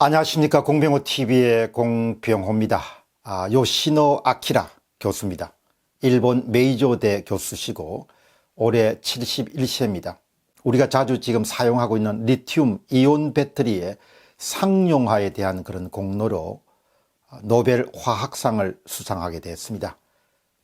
안녕하십니까. 공병호TV의 공병호입니다. 요시노 아키라 교수입니다. 일본 메이조대 교수시고 올해 71세입니다. 우리가 자주 지금 사용하고 있는 리튬 이온 배터리의 상용화에 대한 그런 공로로 노벨 화학상을 수상하게 됐습니다.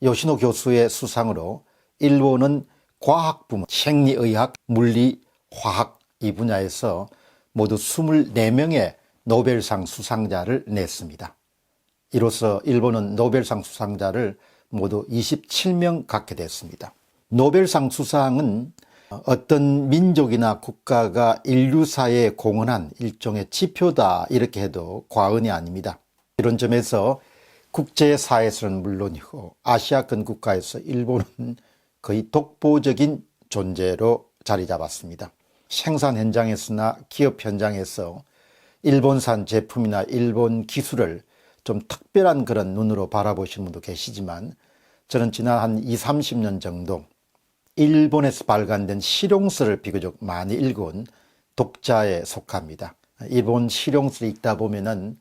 요시노 교수의 수상으로 일본은 과학 부문, 생리의학, 물리, 화학 이 분야에서 모두 24명의 노벨상 수상자를 냈습니다. 이로써 일본은 노벨상 수상자를 모두 27명 갖게 됐습니다. 노벨상 수상은 어떤 민족이나 국가가 인류사에 공헌한 일종의 지표다 이렇게 해도 과언이 아닙니다. 이런 점에서 국제사회에서는 물론이고 아시아권 국가에서 일본은 거의 독보적인 존재로 자리 잡았습니다. 생산 현장에서나 기업 현장에서 일본산 제품이나 일본 기술을 좀 특별한 그런 눈으로 바라보시는 분도 계시지만 저는 지난 한 20-30년 정도 일본에서 발간된 실용서를 비교적 많이 읽은 독자에 속합니다. 일본 실용서를 읽다 보면은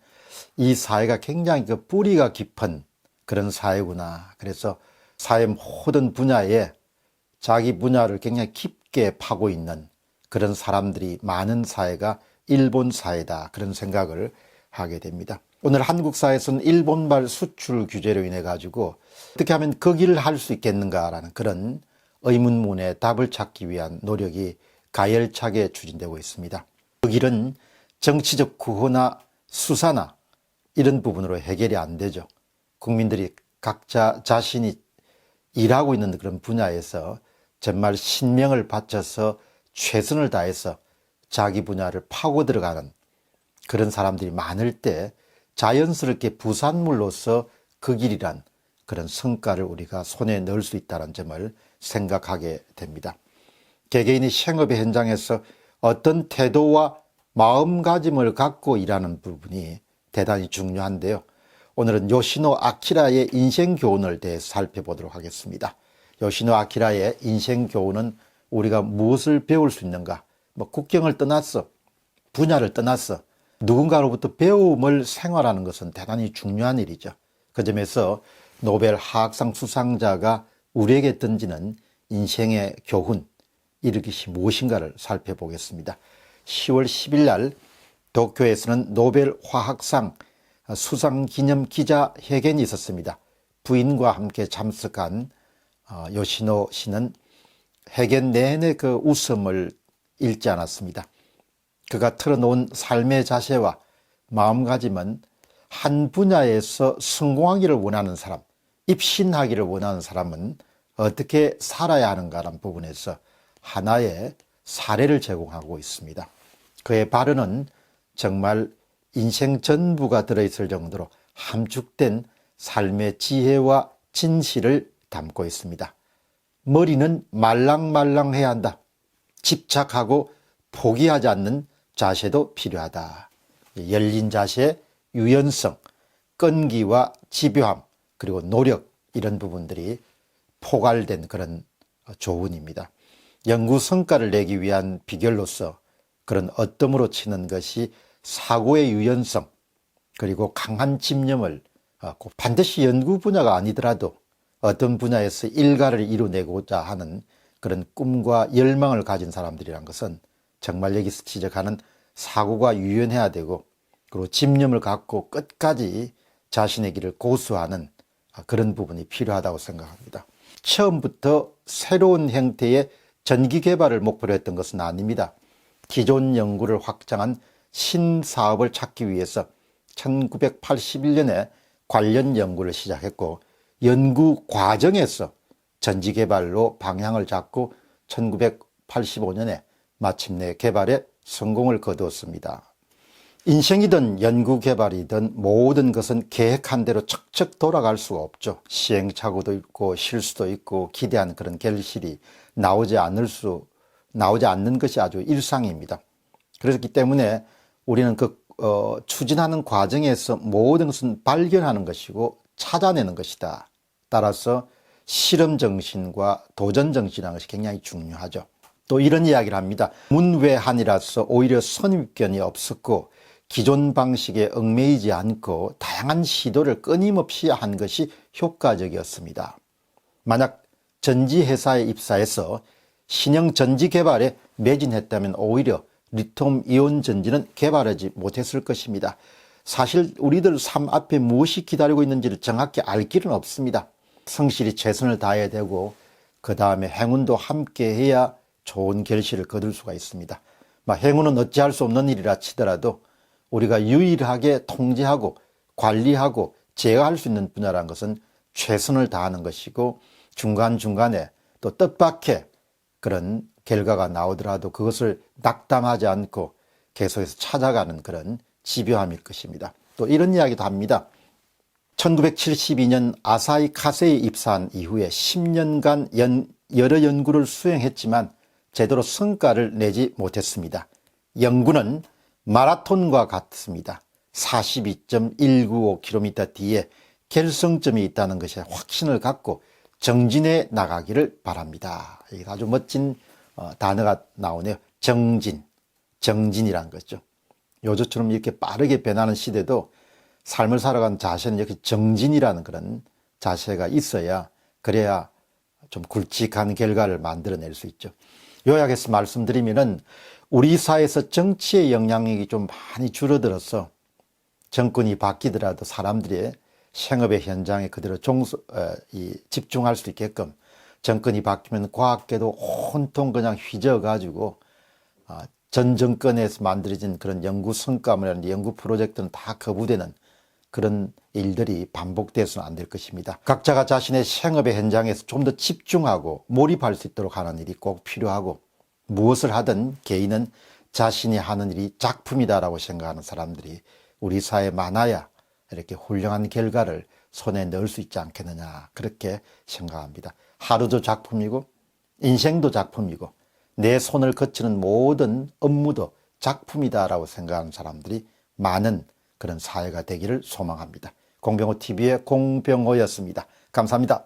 이 사회가 굉장히 그 뿌리가 깊은 그런 사회구나. 그래서 사회 모든 분야에 자기 분야를 굉장히 깊게 파고 있는 그런 사람들이 많은 사회가 일본 사회다, 그런 생각을 하게 됩니다. 오늘 한국 사회에서는 일본발 수출 규제로 인해 가지고 어떻게 하면 그 길을 할 수 있겠는가라는 그런 의문문에 답을 찾기 위한 노력이 가열차게 추진되고 있습니다. 그 길은 정치적 구호나 수사나 이런 부분으로 해결이 안 되죠. 국민들이 각자 자신이 일하고 있는 그런 분야에서 정말 신명을 바쳐서 최선을 다해서 자기 분야를 파고 들어가는 그런 사람들이 많을 때 자연스럽게 부산물로서 그 길이란 그런 성과를 우리가 손에 넣을 수 있다는 점을 생각하게 됩니다. 개개인이 생업의 현장에서 어떤 태도와 마음가짐을 갖고 일하는 부분이 대단히 중요한데요. 오늘은 요시노 아키라의 인생 교훈을 대해서 살펴보도록 하겠습니다. 요시노 아키라의 인생 교훈은 우리가 무엇을 배울 수 있는가? 국경을 떠났어, 분야를 떠났어, 누군가로부터 배움을 생활하는 것은 대단히 중요한 일이죠. 그 점에서 노벨 화학상 수상자가 우리에게 던지는 인생의 교훈, 이것이 무엇인가를 살펴보겠습니다. 10월 10일 날 도쿄에서는 노벨 화학상 수상 기념 기자회견이 있었습니다. 부인과 함께 참석한 요시노 씨는 회견 내내 그 웃음을 잃지 않았습니다. 그가 털어놓은 삶의 자세와 마음가짐은 한 분야에서 성공하기를 원하는 사람, 입신하기를 원하는 사람은 어떻게 살아야 하는가라는 부분에서 하나의 사례를 제공하고 있습니다. 그의 발언은 정말 인생 전부가 들어있을 정도로 함축된 삶의 지혜와 진실을 담고 있습니다. 머리는 말랑말랑해야 한다. 집착하고 포기하지 않는 자세도 필요하다. 열린 자세, 유연성, 끈기와 집요함, 그리고 노력, 이런 부분들이 포괄된 그런 조언입니다. 연구 성과를 내기 위한 비결로서 그런 어뜸으로 치는 것이 사고의 유연성, 그리고 강한 집념을 반드시 연구 분야가 아니더라도 어떤 분야에서 일가를 이루내고자 하는 그런 꿈과 열망을 가진 사람들이란 것은 정말 여기서 지적하는 사고가 유연해야 되고, 그리고 집념을 갖고 끝까지 자신의 길을 고수하는 그런 부분이 필요하다고 생각합니다. 처음부터 새로운 형태의 전기 개발을 목표로 했던 것은 아닙니다. 기존 연구를 확장한 신사업을 찾기 위해서 1981년에 관련 연구를 시작했고, 연구 과정에서 전지 개발로 방향을 잡고 1985년에 마침내 개발에 성공을 거두었습니다. 인생이든 연구 개발이든 모든 것은 계획한 대로 척척 돌아갈 수가 없죠. 시행착오도 있고 실수도 있고 기대한 그런 결실이 나오지 않는 것이 아주 일상입니다. 그렇기 때문에 우리는 추진하는 과정에서 모든 것은 발견하는 것이고 찾아내는 것이다. 따라서 실험 정신과 도전 정신이라는 것이 굉장히 중요하죠. 또 이런 이야기를 합니다. 문외한이라서 오히려 선입견이 없었고 기존 방식에 얽매이지 않고 다양한 시도를 끊임없이 한 것이 효과적이었습니다. 만약 전지회사에 입사해서 신형 전지 개발에 매진했다면 오히려 리튬 이온 전지는 개발하지 못했을 것입니다. 사실 우리들 삶 앞에 무엇이 기다리고 있는지를 정확히 알 길은 없습니다. 성실히 최선을 다해야 되고 그 다음에 행운도 함께 해야 좋은 결실을 거둘 수가 있습니다. 행운은 어찌할 수 없는 일이라 치더라도 우리가 유일하게 통제하고 관리하고 제어할 수 있는 분야라는 것은 최선을 다하는 것이고, 중간중간에 또 뜻밖의 그런 결과가 나오더라도 그것을 낙담하지 않고 계속해서 찾아가는 그런 집요함일 것입니다. 또 이런 이야기도 합니다. 1972년 아사히 카세에 입사한 이후에 10년간 여러 연구를 수행했지만 제대로 성과를 내지 못했습니다. 연구는 마라톤과 같습니다. 42.195km 뒤에 결승점이 있다는 것에 확신을 갖고 정진해 나가기를 바랍니다. 이게 아주 멋진 단어가 나오네요. 정진이라는 거죠. 요즘처럼 이렇게 빠르게 변하는 시대도 삶을 살아가는 자세는 이렇게 정진이라는 그런 자세가 있어야, 그래야 좀 굵직한 결과를 만들어낼 수 있죠. 요약해서 말씀드리면은 우리 사회에서 정치의 영향력이 좀 많이 줄어들어서 정권이 바뀌더라도 사람들이 생업의 현장에 그대로 집중할 수 있게끔, 정권이 바뀌면 과학계도 온통 그냥 휘저어가지고 전 정권에서 만들어진 그런 연구 성과물이라든지 연구 프로젝트는 다 거부되는 그런 일들이 반복돼서는 안 될 것입니다. 각자가 자신의 생업의 현장에서 좀 더 집중하고 몰입할 수 있도록 하는 일이 꼭 필요하고, 무엇을 하든 개인은 자신이 하는 일이 작품이다라고 생각하는 사람들이 우리 사회에 많아야 이렇게 훌륭한 결과를 손에 넣을 수 있지 않겠느냐, 그렇게 생각합니다. 하루도 작품이고 인생도 작품이고 내 손을 거치는 모든 업무도 작품이다라고 생각하는 사람들이 많은 그런 사회가 되기를 소망합니다. 공병호 TV의 공병호였습니다. 감사합니다.